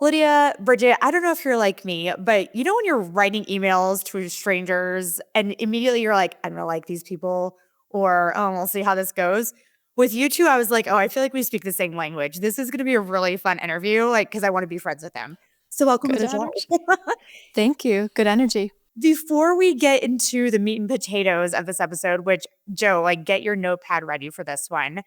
Lydia, Bridget, I don't know if you're like me, but you know when you're writing emails to strangers and immediately you're like, I don't like these people, or we'll see how this goes. With you two, I was like, oh, I feel like we speak the same language. This is going to be a really fun interview, like, because I want to be friends with them. So welcome to Good the show. energy. Thank you. Good energy. Before we get into the meat and potatoes of this episode, which Joe, like, get your notepad ready for this one.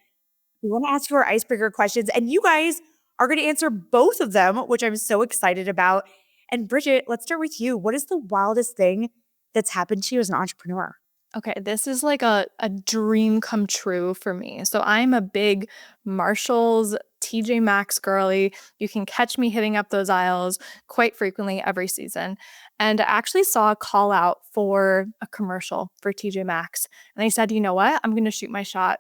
We want to ask you our icebreaker questions, and you guys are going to answer both of them, which I'm so excited about. And Bridget, let's start with you. What is the wildest thing that's happened to you as an entrepreneur? Okay, this is like a dream come true for me. So I'm a big Marshalls TJ Maxx girly. You can catch me hitting up those aisles quite frequently every season. And I actually saw a call out for a commercial for TJ Maxx. And I said, you know what? I'm going to shoot my shot.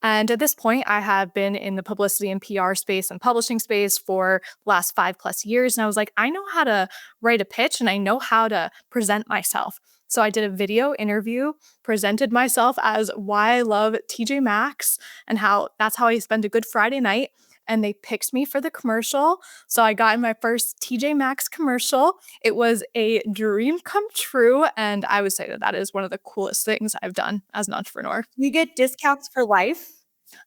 And at this point, I have been in the publicity and PR space and publishing space for the last 5+ years. And I was like, I know how to write a pitch and I know how to present myself. So I did a video interview, presented myself as why I love TJ Maxx and how that's how I spend a good Friday night. And they picked me for the commercial. So I got in my first TJ Maxx commercial. It was a dream come true. And I would say that that is one of the coolest things I've done as an entrepreneur. You get discounts for life.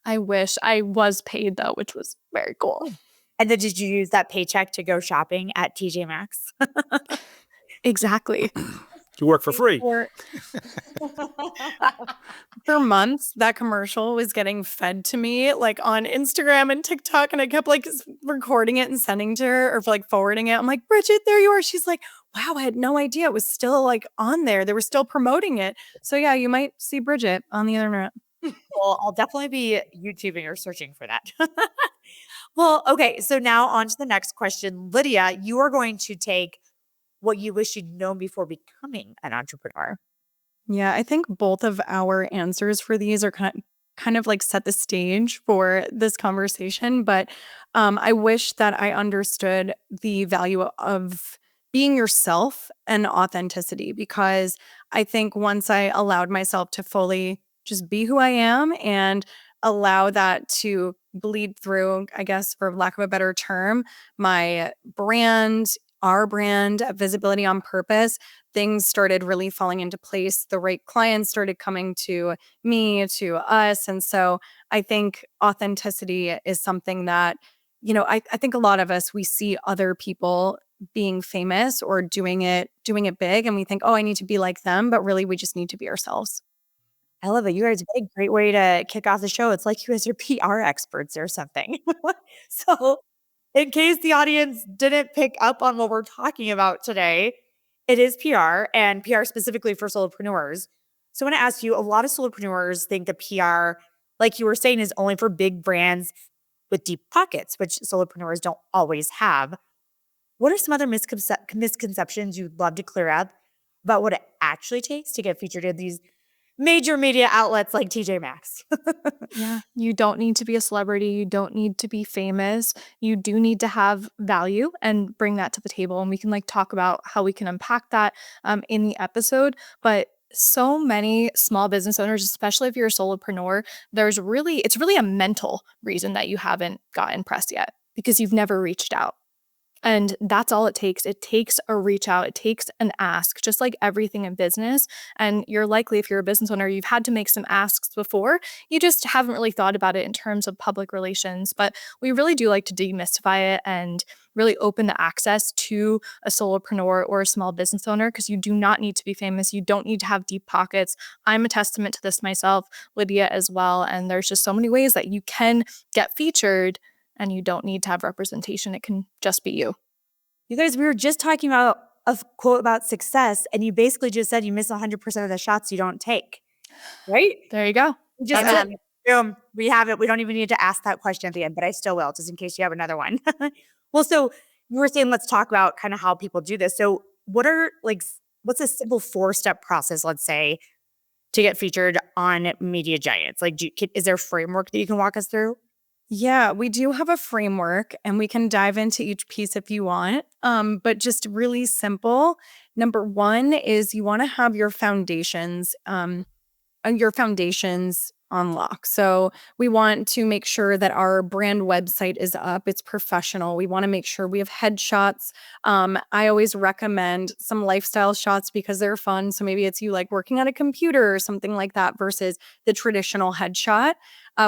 I wish I was paid though, which was very cool. And then did you use that paycheck to go shopping at TJ Maxx? Exactly. You work for free. For months, that commercial was getting fed to me like on Instagram and TikTok, and I kept like recording it and sending to her or like forwarding it. I'm like, Bridget, there you are. She's like, wow, I had no idea it was still like on there. They were still promoting it. So yeah, you might see Bridget on the internet. Well, I'll definitely be YouTubing or searching for that. Well, okay. So now on to the next question. Lydia, you are going to take what you wish you'd known before becoming an entrepreneur. Yeah, I think both of our answers for these are kind of like set the stage for this conversation. But I wish that I understood the value of being yourself and authenticity, because I think once I allowed myself to fully just be who I am and allow that to bleed through, I guess, for lack of a better term, my brand, our brand, visibility on purpose, things started really falling into place. The right clients started coming to me, to us. And so I think authenticity is something that, I think a lot of us, we see other people being famous or doing it big, and we think, oh, I need to be like them. But really, we just need to be ourselves. I love it. You guys did a great way to kick off the show. It's like you guys are PR experts or something. So in case the audience didn't pick up on what we're talking about today, it is PR and PR specifically for solopreneurs. So I want to ask you, a lot of solopreneurs think that PR, like you were saying, is only for big brands with deep pockets, which solopreneurs don't always have. What are some other misconceptions you'd love to clear up about what it actually takes to get featured in these major media outlets like TJ Maxx? Yeah, you don't need to be a celebrity. You don't need to be famous. You do need to have value and bring that to the table. And we can like talk about how we can unpack that in the episode. But so many small business owners, especially if you're a solopreneur, it's really a mental reason that you haven't gotten press yet because you've never reached out. And that's all it takes. It takes a reach out. It takes an ask, just like everything in business. And you're likely, if you're a business owner, you've had to make some asks before. You just haven't really thought about it in terms of public relations. But we really do like to demystify it and really open the access to a solopreneur or a small business owner, because you do not need to be famous. You don't need to have deep pockets. I'm a testament to this myself, Lydia as well. And there's just so many ways that you can get featured, and you don't need to have representation. It can just be you. You guys, we were just talking about a quote about success, and you basically just said you miss 100% of the shots you don't take, right? There you go. Boom, we have it. We don't even need to ask that question at the end, but I still will, just in case you have another one. Well, so you were saying, let's talk about kind of how people do this. So what's a simple 4-step process, let's say, to get featured on media giants? Like, is there a framework that you can walk us through? Yeah, we do have a framework, and we can dive into each piece if you want. But just really simple. Number one is you want to have your foundations on lock. So we want to make sure that our brand website is up. It's professional. We want to make sure we have headshots. I always recommend some lifestyle shots because they're fun. So maybe it's you like working on a computer or something like that versus the traditional headshot.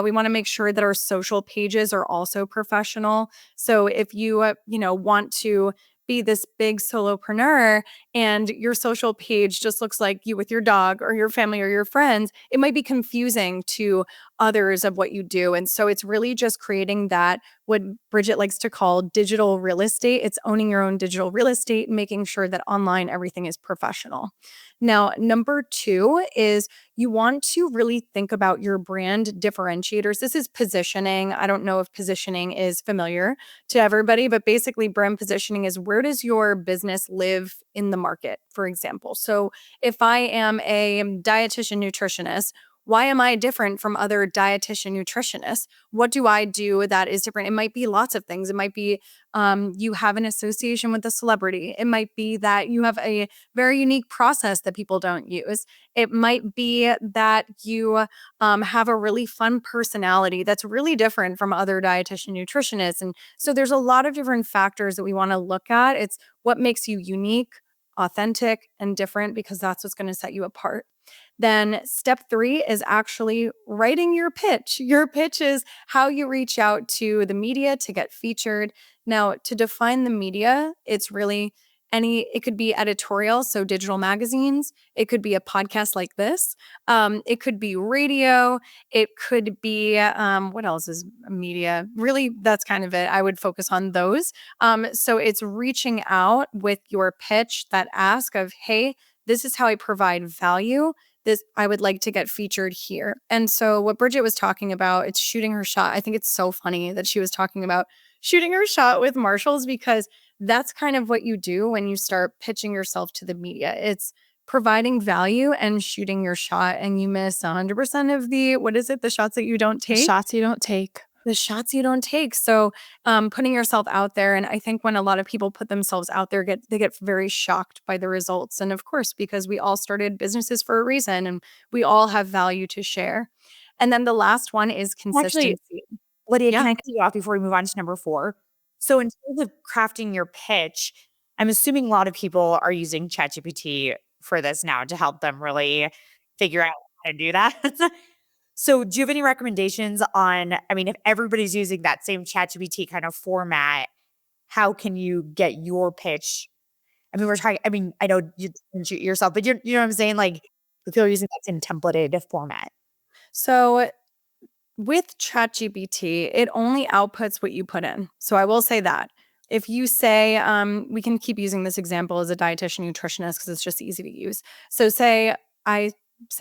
We want to make sure that our social pages are also professional. So if you, want to be this big solopreneur and your social page just looks like you with your dog or your family or your friends, it might be confusing to others of what you do. And so it's really just creating that, what Bridget likes to call digital real estate. It's owning your own digital real estate, making sure that online everything is professional. Now, number 2 is you want to really think about your brand differentiators. This is positioning. I don't know if positioning is familiar to everybody, but basically brand positioning is where does your business live in the market, for example. So if I am a dietitian nutritionist, why am I different from other dietitian nutritionists? What do I do that is different? It might be lots of things. It might be you have an association with a celebrity. It might be that you have a very unique process that people don't use. It might be that you have a really fun personality that's really different from other dietitian nutritionists. And so there's a lot of different factors that we want to look at. It's what makes you unique, authentic, and different because that's what's going to set you apart. Then step 3 is actually writing your pitch. Your pitch is how you reach out to the media to get featured. Now, to define the media, it's really it could be editorial, so digital magazines. It could be a podcast like this. It could be radio. It could be, what else is media? Really, that's kind of it. I would focus on those. So it's reaching out with your pitch, that ask of, hey, this is how I provide value. This I would like to get featured here. And so what Bridget was talking about, it's shooting her shot. I think it's so funny that she was talking about shooting her shot with Marshalls because that's kind of what you do when you start pitching yourself to the media. It's providing value and shooting your shot, and you miss 100% of the shots that you don't take? Shots you don't take. The shots you don't take. So putting yourself out there. And I think when a lot of people put themselves out there, they get very shocked by the results. And of course, because we all started businesses for a reason and we all have value to share. And then the last one is Actually, consistency. Lydia, Yeah. can I cut you off before we move on to number 4? So in terms of crafting your pitch, I'm assuming a lot of people are using ChatGPT for this now to help them really figure out how to do that. So do you have any recommendations on, if everybody's using that same ChatGPT kind of format, how can you get your pitch? I know you didn't shoot yourself, but you know what I'm saying? Like, if you're using that same templated format. So with ChatGPT, it only outputs what you put in. So I will say that. If you say, we can keep using this example as a dietitian nutritionist because it's just easy to use. So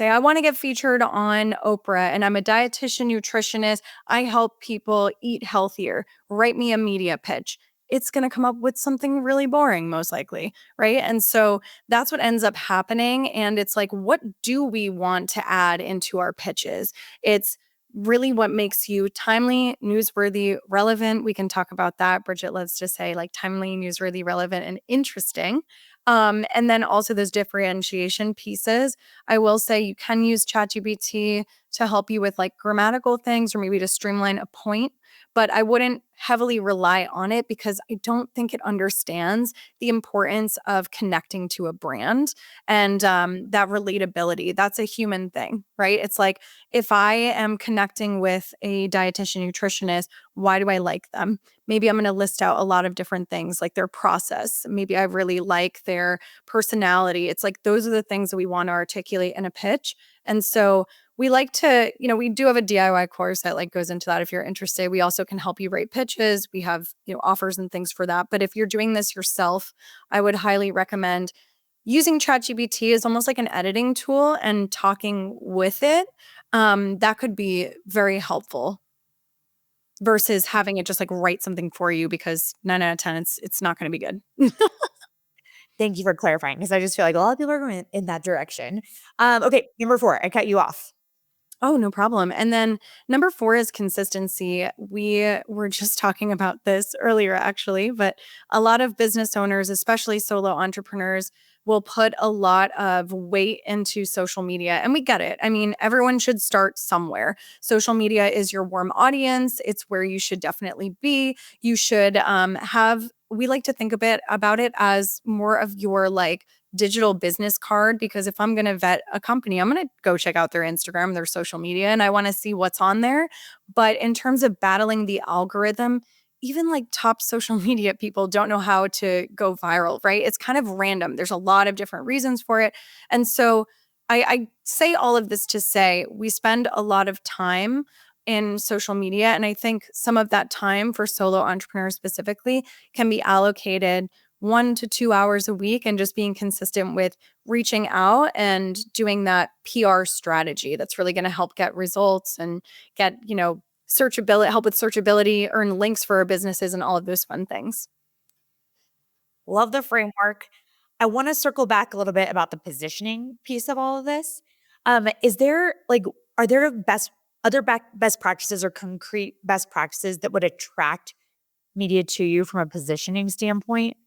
I want to get featured on Oprah and I'm a dietitian nutritionist. I help people eat healthier. Write me a media pitch. It's going to come up with something really boring, most likely, right? And so that's what ends up happening. And it's like, what do we want to add into our pitches? It's really what makes you timely, newsworthy, relevant. We can talk about that. Bridget loves to say like timely, newsworthy, relevant, and interesting. And then also those differentiation pieces. I will say you can use ChatGPT to help you with like grammatical things or maybe to streamline a point, but I wouldn't heavily rely on it because I don't think it understands the importance of connecting to a brand and that relatability. That's a human thing, right? It's like if I am connecting with a dietitian nutritionist, why do I like them? Maybe I'm going to list out a lot of different things like their process. Maybe I really like their personality. It's like those are the things that we want to articulate in a pitch. And so we like to, we do have a DIY course that like goes into that if you're interested. We also can help you write pitches. We have, offers and things for that. But if you're doing this yourself, I would highly recommend using ChatGPT as almost like an editing tool and talking with it. That could be very helpful versus having it just like write something for you because 9 out of 10, it's not going to be good. Thank you for clarifying because I just feel like a lot of people are going in that direction. Okay, number 4, I cut you off. Oh, no problem. And then number 4 is consistency. We were just talking about this earlier, actually, but a lot of business owners, especially solo entrepreneurs, will put a lot of weight into social media. And we get it. I mean, everyone should start somewhere. Social media is your warm audience. It's where you should definitely be. You should we like to think a bit about it as more of your like digital business card, because if I'm going to vet a company, I'm going to go check out their Instagram, their social media, and I want to see what's on there. But in terms of battling the algorithm, even like top social media people don't know how to go viral, right? It's kind of random. There's a lot of different reasons for it. And so I say all of this to say we spend a lot of time in social media. And I think some of that time for solo entrepreneurs specifically can be allocated 1 to 2 hours a week and just being consistent with reaching out and doing that PR strategy that's really going to help get results and get, searchability, help with searchability, earn links for our businesses and all of those fun things. Love the framework. I want to circle back a little bit about the positioning piece of all of this. Is there are there best practices or concrete best practices that would attract media to you from a positioning standpoint?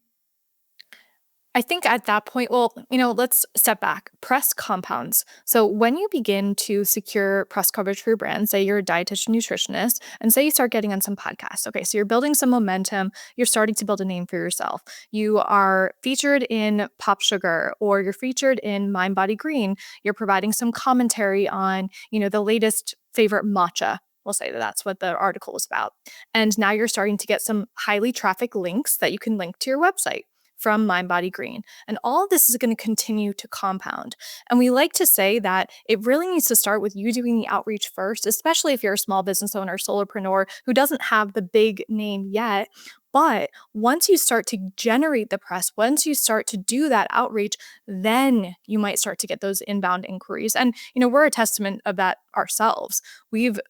I think at that point, well, let's step back. Press compounds. So when you begin to secure press coverage for your brand, say you're a dietitian nutritionist, and say you start getting on some podcasts. Okay, so you're building some momentum. You're starting to build a name for yourself. You are featured in Pop Sugar, or you're featured in Mind Body Green. You're providing some commentary on, the latest favorite matcha. We'll say that that's what the article is about. And now you're starting to get some highly trafficked links that you can link to your website from Mind Body Green. And all of this is going to continue to compound. And we like to say that it really needs to start with you doing the outreach first, especially if you're a small business owner, solopreneur who doesn't have the big name yet. But once you start to generate the press, once you start to do that outreach, then you might start to get those inbound inquiries. And, we're a testament of that ourselves. We've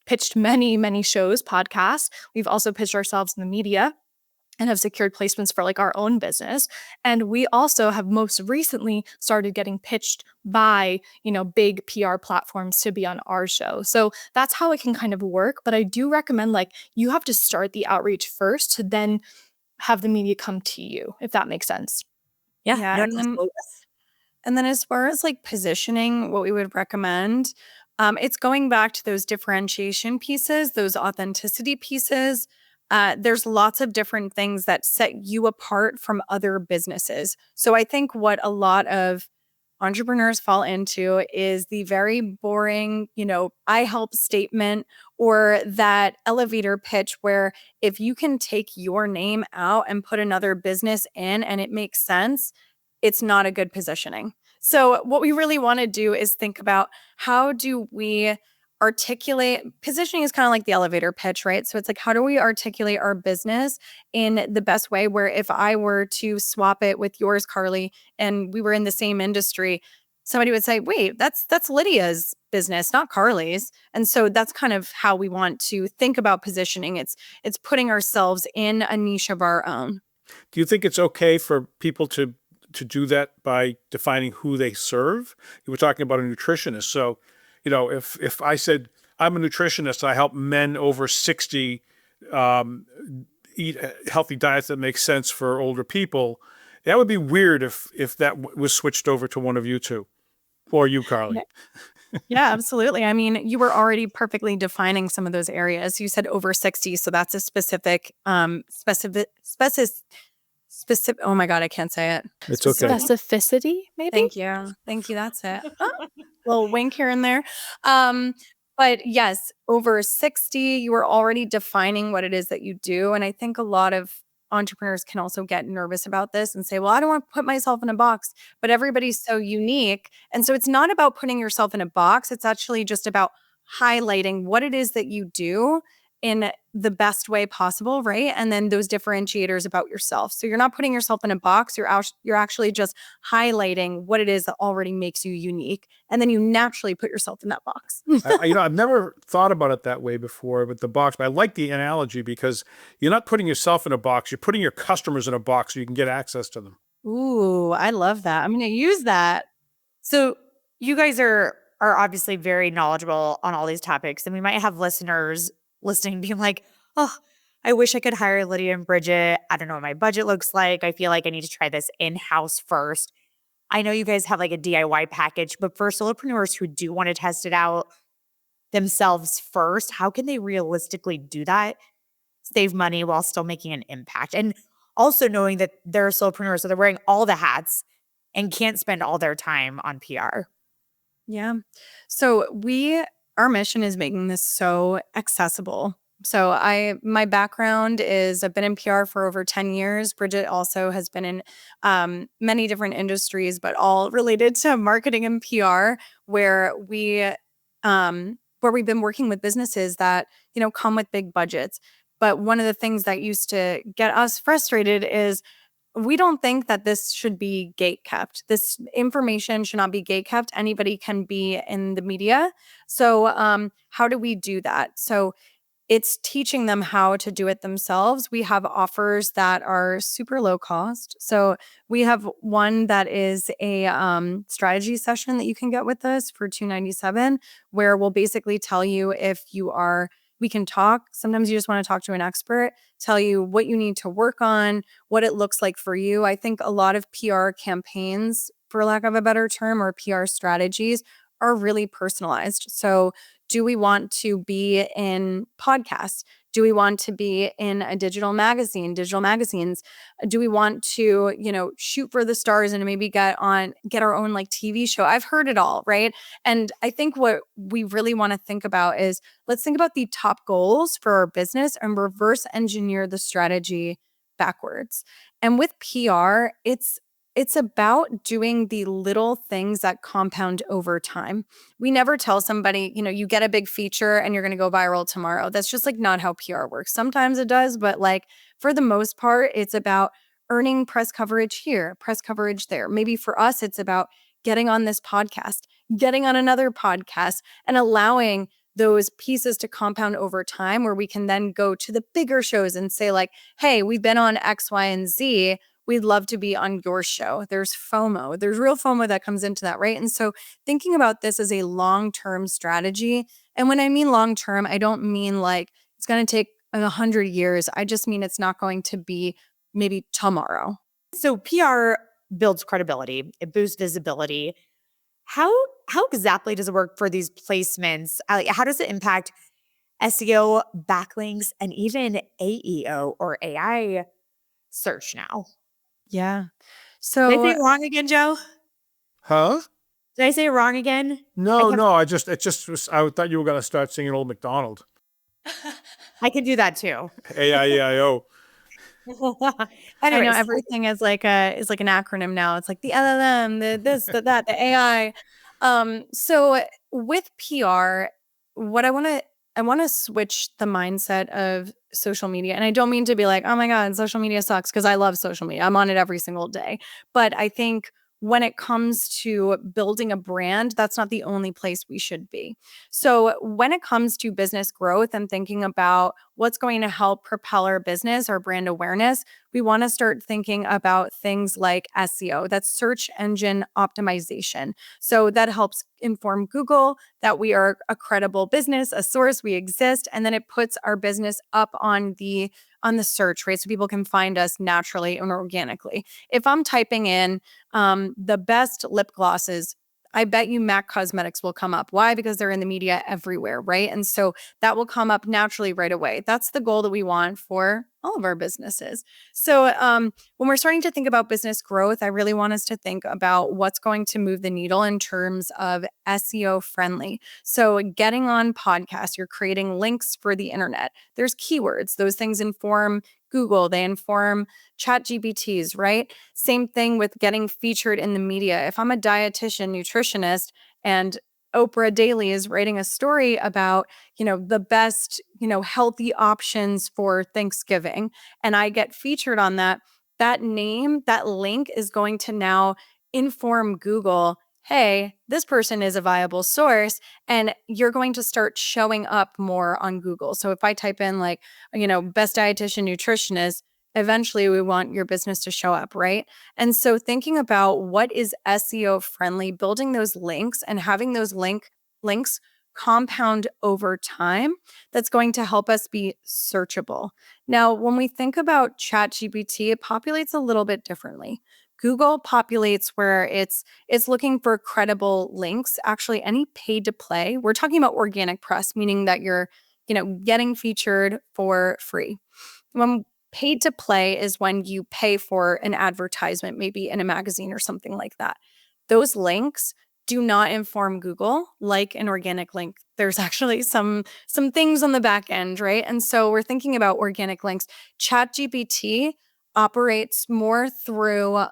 pitched many, many shows, podcasts. We've also pitched ourselves in the media and have secured placements for like our own business. And we also have most recently started getting pitched by, big PR platforms to be on our show. So that's how it can kind of work. But I do recommend you have to start the outreach first to then have the media come to you, if that makes sense. Yeah. Yeah. No, And then as far as like positioning, what we would recommend, it's going back to those differentiation pieces, those authenticity pieces. There's lots of different things that set you apart from other businesses. So I think what a lot of entrepreneurs fall into is the very boring, I help statement or that elevator pitch where if you can take your name out and put another business in and it makes sense, it's not a good positioning. So what we really want to do is think about how do we articulate positioning is kind of like the elevator pitch, right? So it's like, how do we articulate our business in the best way where if I were to swap it with yours, Carly, and we were in the same industry, somebody would say, wait, that's Lydia's business, not Carly's. And so that's kind of how we want to think about positioning. It's putting ourselves in a niche of our own. Do you think it's okay for people to do that by defining who they serve? You were talking about a nutritionist. So, if I said I'm a nutritionist, I help men over 60 eat healthy diets that make sense for older people, that would be weird if that was switched over to one of you two, or you, Carly. Yeah, absolutely. I mean, you were already perfectly defining some of those areas. You said over 60, so that's a specific, specific. Oh my God, I can't say it. It's okay. Specificity, maybe? Thank you. That's it. Little wink here and there. But yes, over 60, you are already defining what it is that you do. And I think a lot of entrepreneurs can also get nervous about this and say, well, I don't want to put myself in a box, but everybody's so unique. And so it's not about putting yourself in a box. It's actually just about highlighting what it is that you do in the best way possible, right? And then those differentiators about yourself. So you're not putting yourself in a box. You're actually just highlighting what it is that already makes you unique. And then you naturally put yourself in that box. I've never thought about it that way before with the box, but I like the analogy because you're not putting yourself in a box. You're putting your customers in a box so you can get access to them. Ooh, I love that. I'm going to use that. So you guys are obviously very knowledgeable on all these topics, and we might have listeners listening being like, oh, I wish I could hire Lydia and Bridget. I don't know what my budget looks like. I feel like I need to try this in-house first. I know you guys have like a DIY package, but for solopreneurs who do want to test it out themselves first, how can they realistically do that? Save money while still making an impact. And also knowing that they're solopreneurs, so they're wearing all the hats and can't spend all their time on PR. Yeah. So our mission is making this so accessible. So my background is I've been in PR for over 10 years. Bridget also has been in many different industries, but all related to marketing and PR, where we've been working with businesses that, come with big budgets. But one of the things that used to get us frustrated is we don't think that this should be gate kept. This information should not be gate kept. Anybody can be in the media. So how do we do that? So it's teaching them how to do it themselves. We have offers that are super low cost. So we have one that is a strategy session that you can get with us for $297, where we'll basically tell you we can talk. Sometimes you just want to talk to an expert, tell you what you need to work on, what it looks like for you. I think a lot of PR campaigns, for lack of a better term, or PR strategies are really personalized. So do we want to be in podcasts? Do we want to be in a digital magazines? Do we want to, shoot for the stars and maybe get our own like TV show? I've heard it all, right? And I think what we really want to think about is let's think about the top goals for our business and reverse engineer the strategy backwards. And with PR, it's about doing the little things that compound over time. We never tell somebody, you get a big feature and you're going to go viral tomorrow. That's just like not how PR works. Sometimes it does, but like for the most part, it's about earning press coverage here, press coverage there. Maybe for us, it's about getting on this podcast, getting on another podcast, and allowing those pieces to compound over time, where we can then go to the bigger shows and say like, hey, we've been on X, Y, and Z. We'd love to be on your show. There's FOMO. There's real FOMO that comes into that, right? And so thinking about this as a long-term strategy. And when I mean long-term, I don't mean like it's going to take 100 years. I just mean it's not going to be maybe tomorrow. So PR builds credibility. It boosts visibility. How exactly does it work for these placements? How does it impact SEO, backlinks, and even AEO or AI search now? Yeah. Did I say it wrong again, Joe? Huh? Did I say it wrong again? No. It just was. I thought you were going to start singing Old MacDonald. I can do that too. AIEIO. I know everything is like an acronym now. It's like the LLM, the this, the that, the AI. So with PR, what I want to switch the mindset of social media. And I don't mean to be like, oh my God, social media sucks, because I love social media. I'm on it every single day. But I think when it comes to building a brand, that's not the only place we should be. So when it comes to business growth and thinking about what's going to help propel our business, our brand awareness, we want to start thinking about things like SEO, that's search engine optimization. So that helps inform Google that we are a credible business, a source, we exist, and then it puts our business up on the search, right? So people can find us naturally and organically. If I'm typing in the best lip glosses, I bet you MAC Cosmetics will come up. Why? Because they're in the media everywhere, right? And so that will come up naturally right away. That's the goal that we want for all of our businesses. So when we're starting to think about business growth, I really want us to think about what's going to move the needle in terms of SEO friendly. So getting on podcasts, you're creating links for the internet. There's keywords. Those things inform Google, they inform ChatGPTs, right? Same thing with getting featured in the media. If I'm a dietitian, nutritionist, and Oprah Daily is writing a story about, the best, healthy options for Thanksgiving, and I get featured on that name, that link is going to now inform Google, hey, this person is a viable source, and you're going to start showing up more on Google. So if I type in like, best dietitian nutritionist, eventually we want your business to show up, right? And so thinking about what is SEO friendly, building those links and having those links compound over time, that's going to help us be searchable. Now, when we think about ChatGPT, it populates a little bit differently. Google populates where it's looking for credible links. Actually, any paid to play, we're talking about organic press, meaning that you're, getting featured for free. When paid to play is when you pay for an advertisement, maybe in a magazine or something like that. Those links do not inform Google like an organic link. There's actually some things on the back end, right? And so we're thinking about organic links. ChatGPT operates more through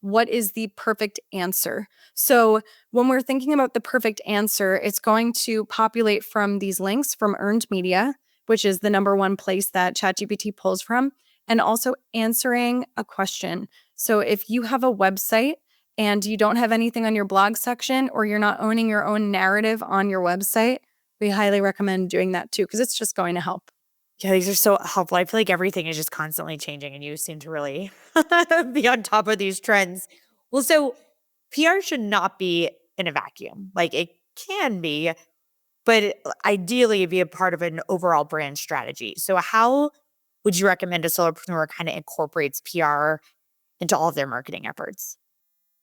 what is the perfect answer. So when we're thinking about the perfect answer, it's going to populate from these links from earned media, which is the number one place that ChatGPT pulls from, and also answering a question. So if you have a website and you don't have anything on your blog section, or you're not owning your own narrative on your website, we highly recommend doing that too, because it's just going to help. Yeah, these are so helpful. I feel like everything is just constantly changing, and you seem to really be on top of these trends. Well, so PR should not be in a vacuum. Like, it can be, but ideally be a part of an overall brand strategy. So how would you recommend a solopreneur kind of incorporates PR into all of their marketing efforts?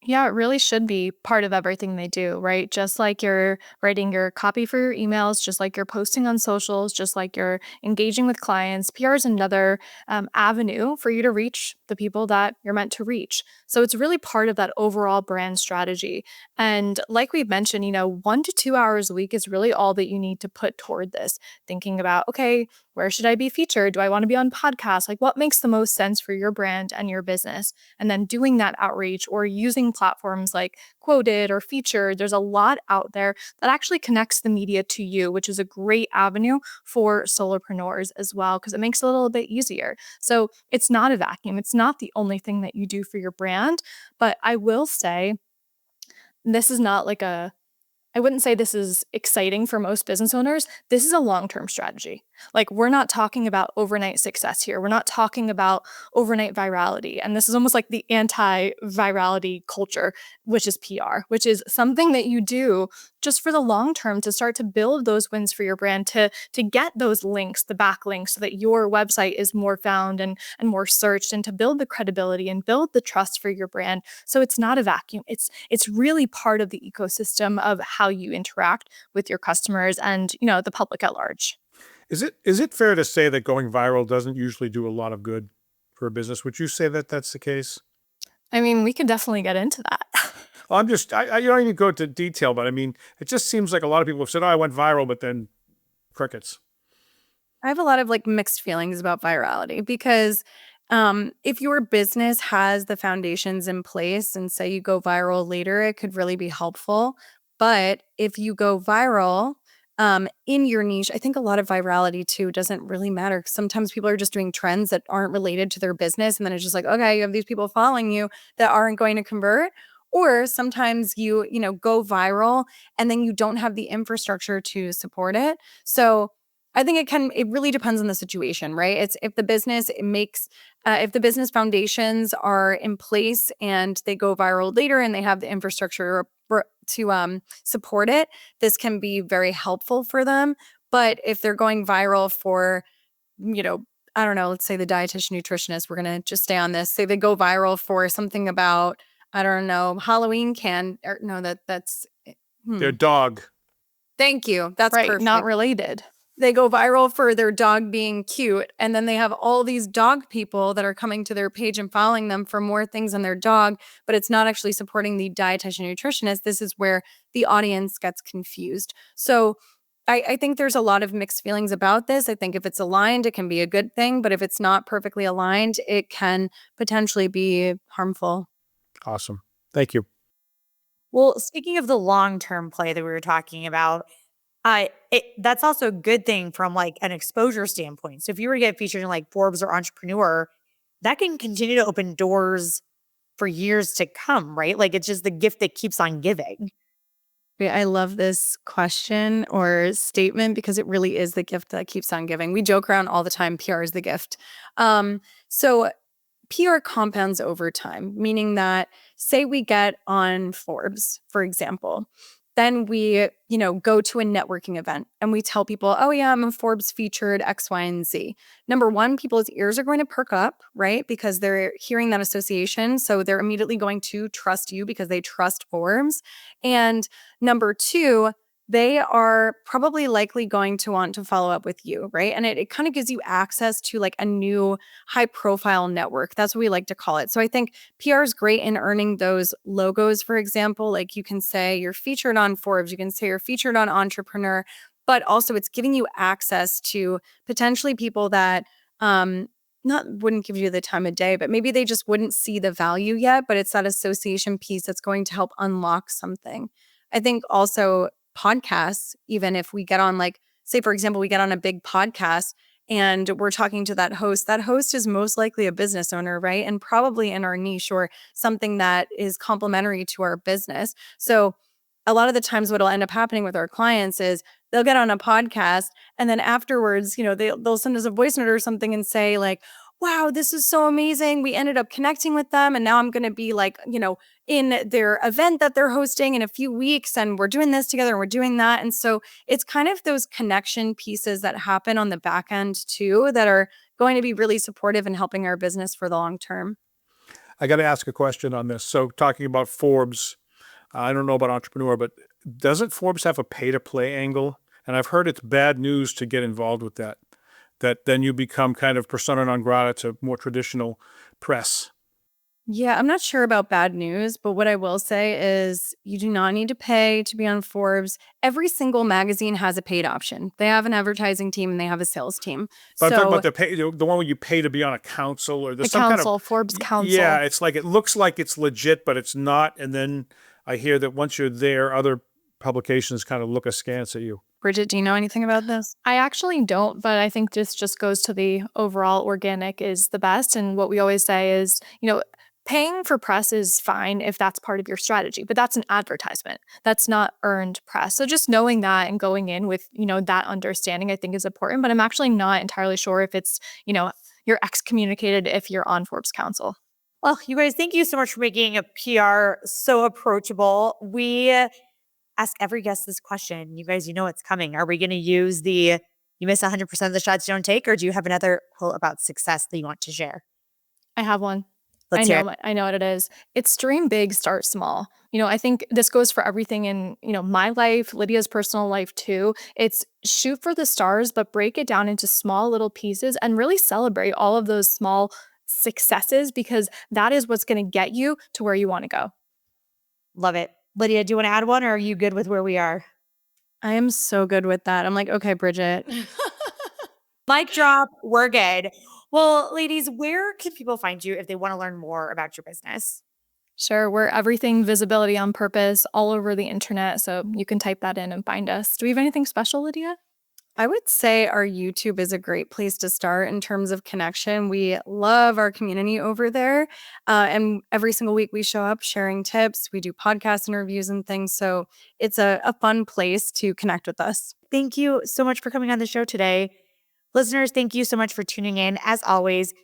Yeah, it really should be part of everything they do, right? Just like you're writing your copy for your emails, just like you're posting on socials, just like you're engaging with clients. PR is another avenue for you to reach the people that you're meant to reach. So it's really part of that overall brand strategy. And like we've mentioned, 1 to 2 hours a week is really all that you need to put toward this. Thinking about, okay, where should I be featured? Do I want to be on podcasts? Like, what makes the most sense for your brand and your business? And then doing that outreach or using platforms like Quoted or Featured. There's a lot out there that actually connects the media to you, which is a great avenue for solopreneurs as well, because it makes it a little bit easier. So it's not a vacuum. It's not the only thing that you do for your brand. But I will say, this is not like I wouldn't say this is exciting for most business owners. This is a long-term strategy. Like, we're not talking about overnight success here. We're not talking about overnight virality. And this is almost like the anti-virality culture, which is PR, which is something that you do just for the long term to start to build those wins for your brand, to get those links, the backlinks, so that your website is more found and more searched, and to build the credibility and build the trust for your brand. So it's not a vacuum. It's really part of the ecosystem of how you interact with your customers and, the public at large. Is it fair to say that going viral doesn't usually do a lot of good for a business? Would you say that that's the case? I mean, we could definitely get into that. Well, you don't need to go into detail, but I mean, it just seems like a lot of people have said, "Oh, I went viral," but then crickets. I have a lot of mixed feelings about virality because if your business has the foundations in place and say you go viral later, it could really be helpful. But if you go viral in your niche, I think a lot of virality too doesn't really matter. Sometimes people are just doing trends that aren't related to their business. And then it's just like, okay, you have these people following you that aren't going to convert. Or sometimes you go viral and then you don't have the infrastructure to support it. So I think it really depends on the situation, right? It's if the business if the business foundations are in place and they go viral later and they have the infrastructure to support it, this can be very helpful for them. But if they're going viral for, I don't know, let's say the dietitian nutritionist, we're going to just stay on this. Say they go viral for something about, I don't know, Halloween or no, that's, Their dog. Thank you. That's Right, perfect. not related. They go viral for their dog being cute, and then they have all these dog people that are coming to their page and following them for more things on their dog, but it's not actually supporting the dietitian nutritionist. This is where the audience gets confused. So I think there's a lot of mixed feelings about this. I think if it's aligned, it can be a good thing, but if it's not perfectly aligned, it can potentially be harmful. Awesome. Thank you. Well, speaking of the long-term play that we were talking about, that's also a good thing from like an exposure standpoint. So if you were to get featured in like Forbes or Entrepreneur, that can continue to open doors for years to come, right? Like, it's just the gift that keeps on giving. I love this question or statement because it really is the gift that keeps on giving. We joke around all the time, PR is the gift. So PR compounds over time, meaning that say we get on Forbes, for example, Then we, go to a networking event and we tell people, oh yeah, I'm a Forbes featured X, Y, and Z. Number one, people's ears are going to perk up, right? Because they're hearing that association. So they're immediately going to trust you because they trust Forbes. And number two, they are probably likely going to want to follow up with you, right? And it kind of gives you access to like a new high profile network. That's what we like to call it. So I think PR is great in earning those logos, for example. Like you can say you're featured on Forbes, you can say you're featured on Entrepreneur, but also it's giving you access to potentially people that not wouldn't give you the time of day, but maybe they just wouldn't see the value yet, but it's that association piece that's going to help unlock something. I think also podcasts, even if we get on like, say, for example, we get on a big podcast and we're talking to that host is most likely a business owner, right? And probably in our niche or something that is complementary to our business. So a lot of the times what'll end up happening with our clients is they'll get on a podcast and then afterwards, they'll send us a voice note or something and say like, wow, this is so amazing. We ended up connecting with them. And now I'm going to be like, in their event that they're hosting in a few weeks. And we're doing this together and we're doing that. And so it's kind of those connection pieces that happen on the back end too, that are going to be really supportive and helping our business for the long term. I got to ask a question on this. So talking about Forbes, I don't know about Entrepreneur, but doesn't Forbes have a pay-to-play angle? And I've heard it's bad news to get involved with that then you become kind of persona non grata to more traditional press. Yeah, I'm not sure about bad news, but what I will say is you do not need to pay to be on Forbes. Every single magazine has a paid option. They have an advertising team and they have a sales team. But I'm talking about the one where you pay to be on a council or there's some council, kind of Forbes council. Yeah, it's like it looks like it's legit, but it's not. And then I hear that once you're there, other publications kind of look askance at you. Bridget, do you know anything about this? I actually don't, but I think this just goes to the overall organic is the best. And what we always say is, paying for press is fine if that's part of your strategy, but that's an advertisement. That's not earned press. So just knowing that and going in with, that understanding I think is important, but I'm actually not entirely sure if it's, you're excommunicated if you're on Forbes Council. Well, you guys, thank you so much for making a PR so approachable. We ask every guest this question. You guys, it's coming. Are we going to use you miss 100% of the shots you don't take, or do you have another quote about success that you want to share? I have one. Let's hear it. I know what it is. It's dream big, start small. I think this goes for everything in, my life, Lydia's personal life too. It's shoot for the stars, but break it down into small little pieces and really celebrate all of those small successes because that is what's going to get you to where you want to go. Love it. Lydia, do you want to add one or are you good with where we are? I am so good with that. I'm like, okay, Bridget. Mic drop. We're good. Well, ladies, where can people find you if they want to learn more about your business? Sure. We're everything visibility on purpose all over the internet. So you can type that in and find us. Do we have anything special, Lydia? I would say our YouTube is a great place to start in terms of connection. We love our community over there. And every single week we show up sharing tips. We do podcast interviews and things. So it's a fun place to connect with us. Thank you so much for coming on the show today. Listeners, thank you so much for tuning in. As always,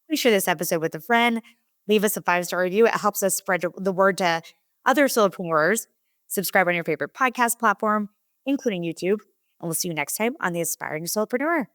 please share this episode with a friend. Leave us a 5-star review. It helps us spread the word to other solopreneurs. Subscribe on your favorite podcast platform, including YouTube. And we'll see you next time on The Aspiring Solopreneur.